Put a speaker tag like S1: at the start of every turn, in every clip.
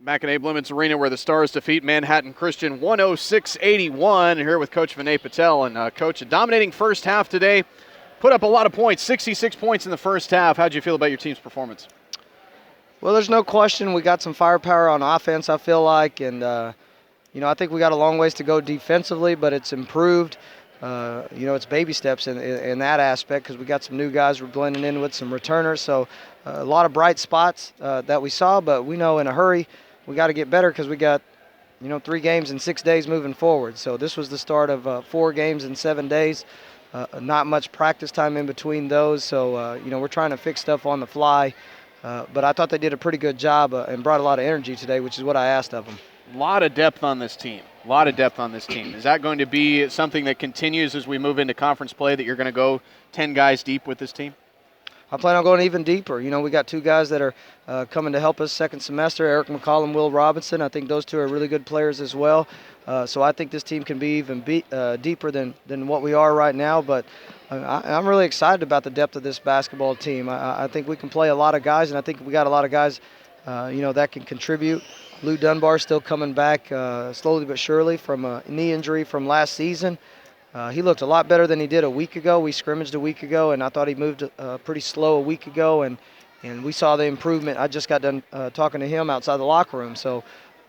S1: Back at Abe Lemons Arena where the Stars defeat Manhattan Christian 106-81. Here with Coach Vinay Patel. And Coach, a dominating first half today. Put up a lot of points, 66 points in the first half. How'd you feel about your team's performance?
S2: Well, there's no question we got some firepower on offense, I feel like. And, I think we got a long ways to go defensively, but it's improved. It's baby steps in that aspect because we got some new guys we're blending in with, some returners. So a lot of bright spots that we saw, but we know in a hurry we got to get better because we got, 3 games in 6 days moving forward. So this was the start of 4 games in 7 days. Not much practice time in between those. So, we're trying to fix stuff on the fly. But I thought they did a pretty good job and brought a lot of energy today, which is what I asked of them.
S1: A lot of depth on this team. Is that going to be something that continues as we move into conference play, that you're going to go 10 guys deep with this team?
S2: I plan on going even deeper. We got 2 guys that are coming to help us second semester, Eric McCall and Will Robinson. I think those 2 are really good players as well. So I think this team can be even deeper than what we are right now. But I'm really excited about the depth of this basketball team. I think we can play a lot of guys, and I think we got a lot of guys, that can contribute. Lou Dunbar still coming back slowly but surely from a knee injury from last season. He looked a lot better than he did a week ago. We scrimmaged a week ago, and I thought he moved pretty slow a week ago, and we saw the improvement. I just got done talking to him outside the locker room. So,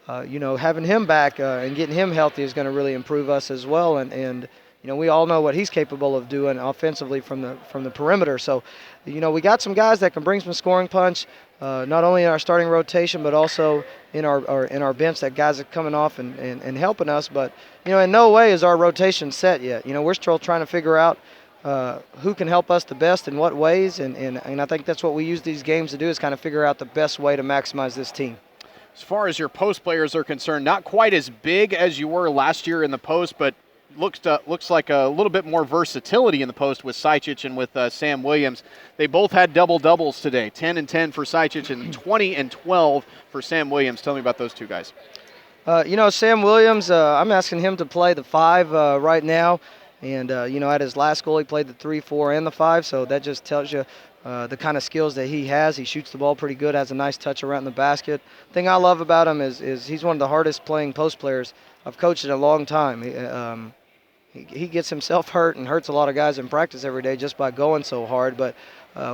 S2: having him back and getting him healthy is going to really improve us as well. And we all know what he's capable of doing offensively from the perimeter. So, we got some guys that can bring some scoring punch, not only in our starting rotation, but also in our bench. That guys are coming off and helping us. But in no way is our rotation set yet. We're still trying to figure out who can help us the best in what ways, and I think that's what we use these games to do, is kind of figure out the best way to maximize this team.
S1: As far as your post players are concerned, not quite as big as you were last year in the post, but looks like a little bit more versatility in the post with Sajcic and with Sam Williams. They both had double-doubles today, 10 and 10 for Sajcic and 20 and 12 for Sam Williams. Tell me about those 2 guys.
S2: Sam Williams, I'm asking him to play the 5 right now. And, at his last goal, he played the 3, 4, and the 5. So that just tells you the kind of skills that he has. He shoots the ball pretty good, has a nice touch around the basket. The thing I love about him is he's one of the hardest playing post players I've coached in a long time. He gets himself hurt and hurts a lot of guys in practice every day just by going so hard. But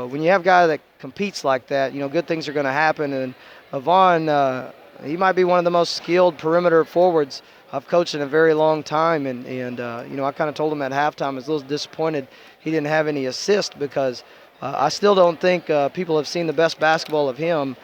S2: when you have a guy that competes like that, good things are going to happen. And Avon, he might be one of the most skilled perimeter forwards I've coached in a very long time. And I kind of told him at halftime I was a little disappointed he didn't have any assist, because I still don't think people have seen the best basketball of him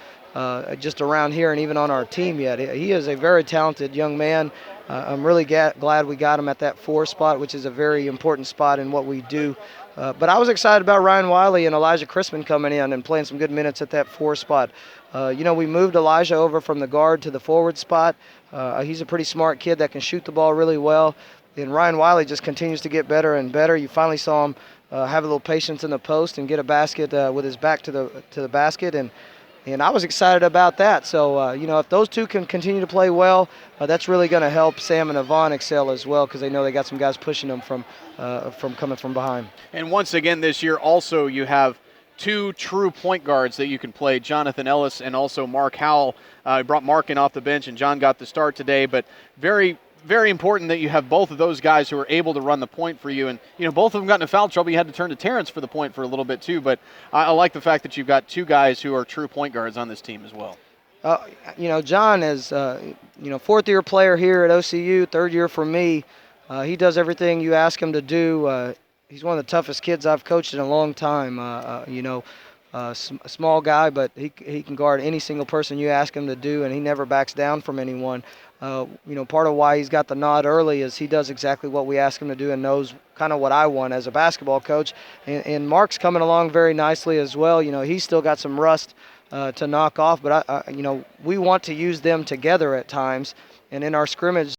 S2: just around here and even on our team yet. He is a very talented young man. I'm really glad we got him at that 4 spot, which is a very important spot in what we do. But I was excited about Ryan Wiley and Elijah Crispin coming in and playing some good minutes at that 4 spot. We moved Elijah over from the guard to the forward spot. He's a pretty smart kid that can shoot the ball really well. And Ryan Wiley just continues to get better and better. You finally saw him have a little patience in the post and get a basket with his back to the basket. And I was excited about that. So, if those 2 can continue to play well, that's really going to help Sam and Avon excel as well, because they know they got some guys pushing them from coming from behind.
S1: And once again this year also you have 2 true point guards that you can play, Jonathan Ellis and also Mark Howell. Brought Mark in off the bench, and John got the start today. But very, very important that you have both of those guys who are able to run the point for you. And, both of them got into foul trouble. You had to turn to Terrence for the point for a little bit too. But I like the fact that you've got 2 guys who are true point guards on this team as well.
S2: John is, 4th-year player here at OCU, 3rd year for me. He does everything you ask him to do. He's one of the toughest kids I've coached in a long time. A small guy, but he can guard any single person you ask him to do, and he never backs down from anyone. Part of why he's got the nod early is he does exactly what we ask him to do and knows kind of what I want as a basketball coach. And Mark's coming along very nicely as well. He's still got some rust to knock off, but we want to use them together at times. And in our scrimmage,